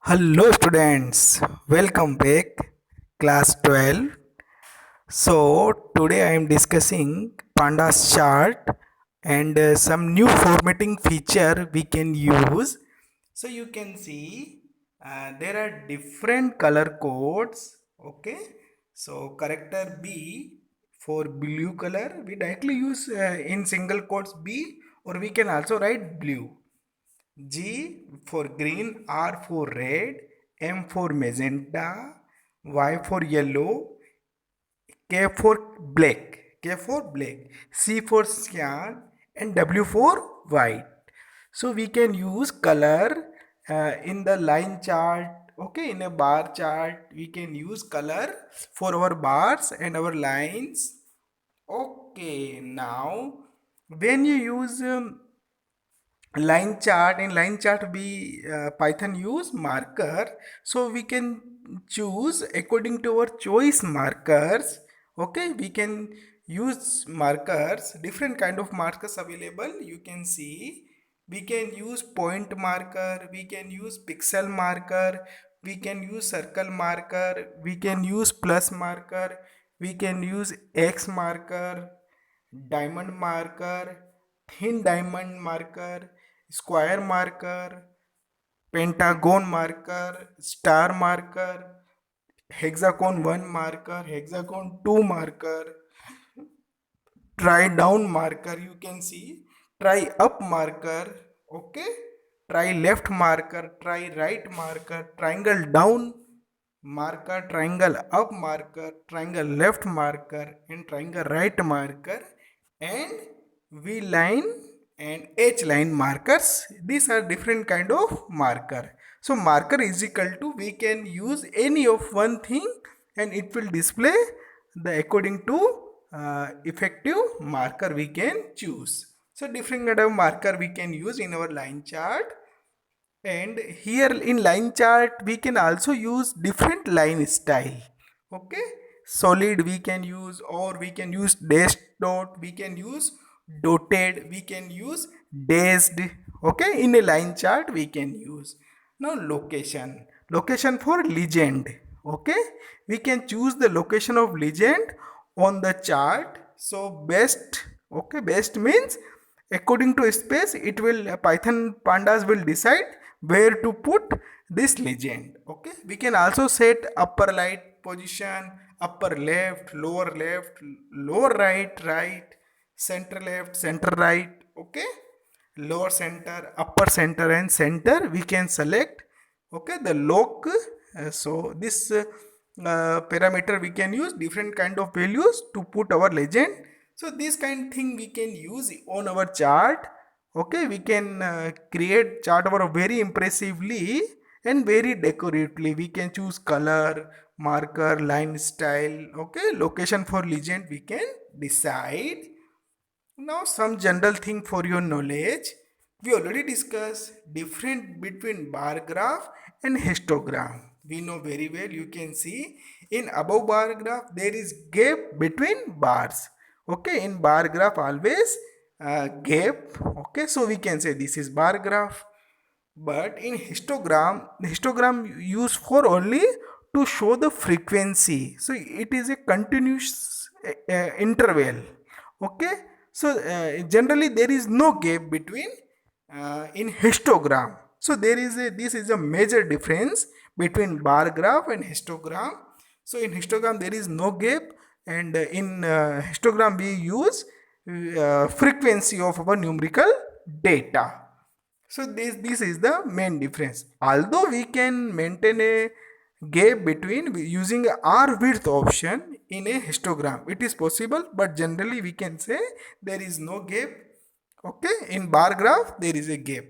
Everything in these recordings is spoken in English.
Hello students, welcome back class 12. So today I am discussing pandas chart and some new formatting feature we can use. So you can see there are different color codes. Okay, so character B for blue color we directly use in single quotes B, or we can also write blue. G for green, R for red, M for magenta, Y for yellow, K for black, C for cyan, and W for white. So we can use color in the line chart. Okay, in a bar chart, we can use color for our bars and our lines. Okay, now when you use line chart, in line chart we python use marker, so we can choose according to our choice markers. Okay, we can use markers, different kind of markers available. You can see we can use point marker, we can use pixel marker, we can use circle marker, we can use plus marker, we can use x marker, diamond marker, thin diamond marker, square marker, pentagon marker, star marker, hexagon 1 marker, hexagon 2 marker, try down marker, you can see, try up marker. Okay, try left marker, try right marker, triangle down marker, triangle up marker, triangle left marker, and triangle right marker, and V line and H line markers. These are different kind of marker. So marker is equal to, we can use any of one thing and it will display the according to effective marker we can choose. So different kind of marker we can use in our line chart. And here in line chart we can also use different line style. Okay, solid we can use, or we can use dashed dot, we can use dotted, we can use dashed. Okay, in a line chart we can use. Now location for legend. Okay, we can choose the location of legend on the chart. So best, okay, best means according to space it will, python pandas will decide where to put this legend. Okay, we can also set upper right position, upper left, lower right, right, center left, center right. Okay, lower center, upper center, and center we can select. Okay, the loc, so this parameter we can use different kind of values to put our legend. So this kind thing we can use on our chart. Okay, we can create chart our very impressively and very decoratively. We can choose color, marker, line style. Okay, location for legend we can decide. Now some general thing for your knowledge. We already discussed different between bar graph and histogram. We know very well, you can see in above bar graph there is gap between bars. Okay, in bar graph always gap. Okay, so we can say this is bar graph. But in histogram used for only to show the frequency. So it is a continuous interval. Okay, so generally there is no gap between in histogram. So there is a, this is a major difference between bar graph and histogram. So in histogram there is no gap, and in histogram we use frequency of our numerical data. So this is the main difference. Although we can maintain a gap between using a R width option in a histogram, it is possible, but generally we can say there is no gap. Okay, in bar graph there is a gap.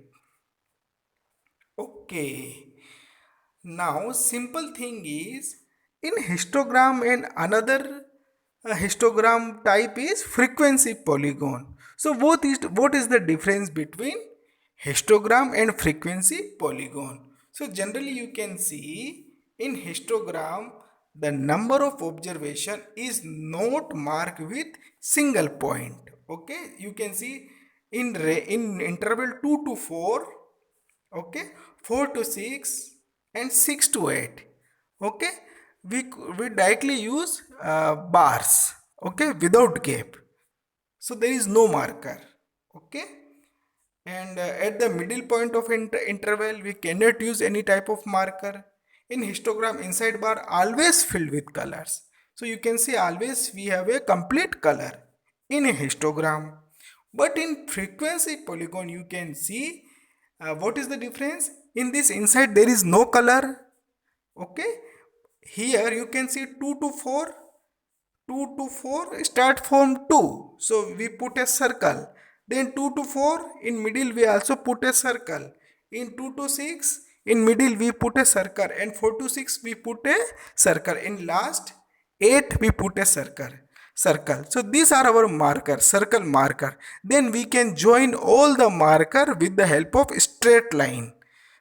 Okay, now simple thing is, in histogram and another histogram type is frequency polygon. So what is the difference between histogram and frequency polygon? So generally you can see in histogram the number of observation is not marked with single point. Okay, you can see in interval 2 to 4, okay, 4 to 6, and 6 to 8. Okay, we directly use bars, okay, without gap, so there is no marker. Okay, and at the middle point of interval we cannot use any type of marker. In histogram, inside bar always filled with colors, so you can see always we have a complete color in a histogram. But in frequency polygon you can see what is the difference. In this inside there is no color. Okay, here you can see 2 to 4, 2 to 4 start from 2, so we put a circle. Then 2 to 4 in middle we also put a circle. In 2 to 6 in middle we put a circle, and 4 to 6 we put a circle. In last 8 we put a circle. So these are our marker, circle marker. Then we can join all the marker with the help of straight line,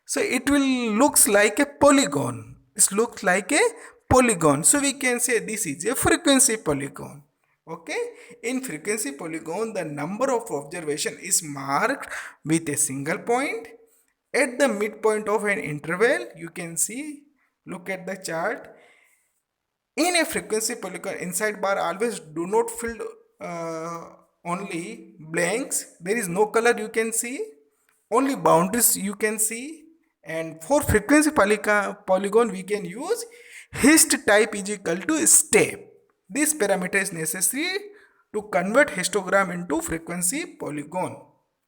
so it will looks like a polygon. It looks like a polygon, so we can say this is a frequency polygon. Okay, in frequency polygon the number of observation is marked with a single point at the midpoint of an interval. You can see, look at the chart. In a frequency polygon, inside bar always do not fill only blanks. There is no color you can see, only boundaries you can see. And for frequency polygon we can use hist type is equal to step. This parameter is necessary to convert histogram into frequency polygon.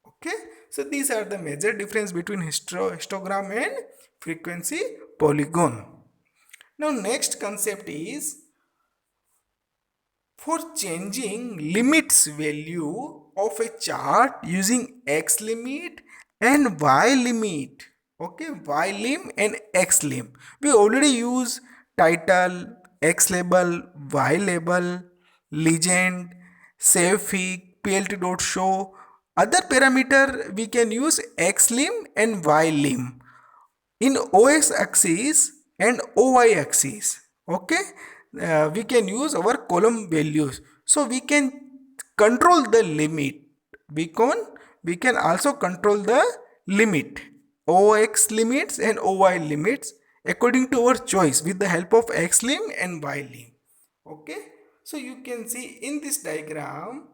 Okay, so these are the major difference between histogram and frequency polygon. Now next concept is for changing limits value of a chart using x limit and y limit. Okay, y lim and x lim. We already use title, x label, y label, legend, savefig, plt.show. Other parameter we can use x lim and y lim in OX axis and OY axis. Okay, we can use our column values, so we can control the limit. We can also control the limit, OX limits and OY limits, according to our choice with the help of X lim and Y lim. Okay, so you can see in this diagram,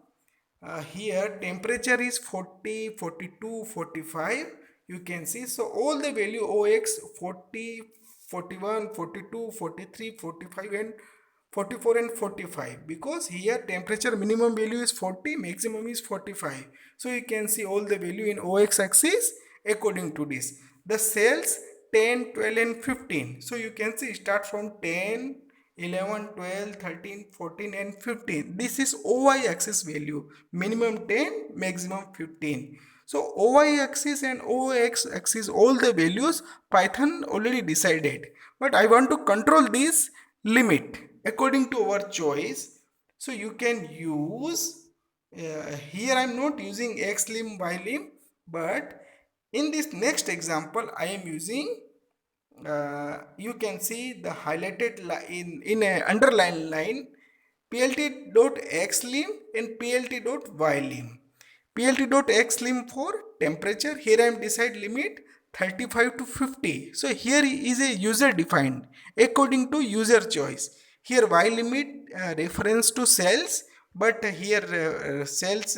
here temperature is 40, 42, 45. You can see, so all the value OX 40, 41, 42, 43, 45 and 44 and 45, because here temperature minimum value is 40, maximum is 45. So you can see all the value in OX axis according to this. The cells 10, 12 and 15. So you can see start from 10, 11, 12, 13, 14 and 15. This is OY axis value, minimum 10, maximum 15. So OY axis and OX axis, all the values Python already decided. But I want to control this limit according to our choice. So you can use, here I am not using X lim, Y lim, but in this next example I am using, you can see the highlighted in a underline line, plt.xlim and plt.ylim. plt.xlim for temperature, here I am decide limit 35 to 50. So here is a user defined according to user choice. Here y limit reference to cells, but here cells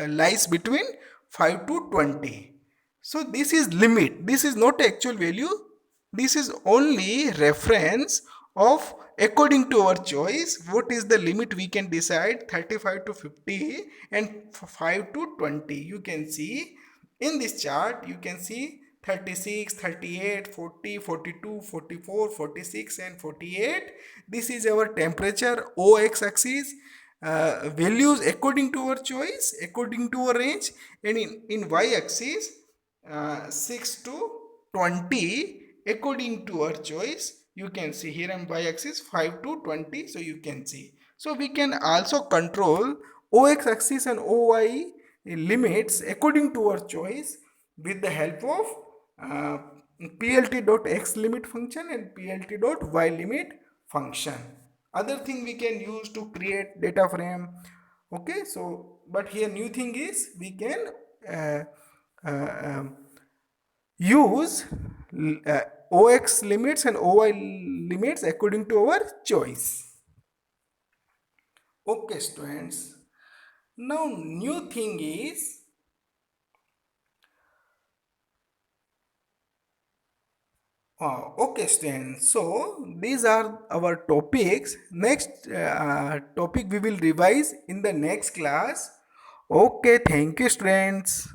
lies between 5 to 20. So this is limit, this is not actual value, this is only reference of according to our choice what is the limit we can decide, 35 to 50 and 5 to 20. You can see in this chart, you can see 36, 38, 40, 42, 44, 46 and 48. This is our temperature OX axis, values according to our choice, according to our range, and in Y axis 6 to 20 according to our choice. You can see here on Y axis 5 to 20. So you can see, so we can also control OX axis and OY limits according to our choice with the help of plt.x limit function and plt.y limit function. Other thing we can use to create data frame. Okay, so but here new thing is we can uh, um, use uh, OX limits and OY limits according to our choice. Okay, students. Now, new thing is okay, students. So these are our topics. Next topic we will revise in the next class. Okay, thank you, students.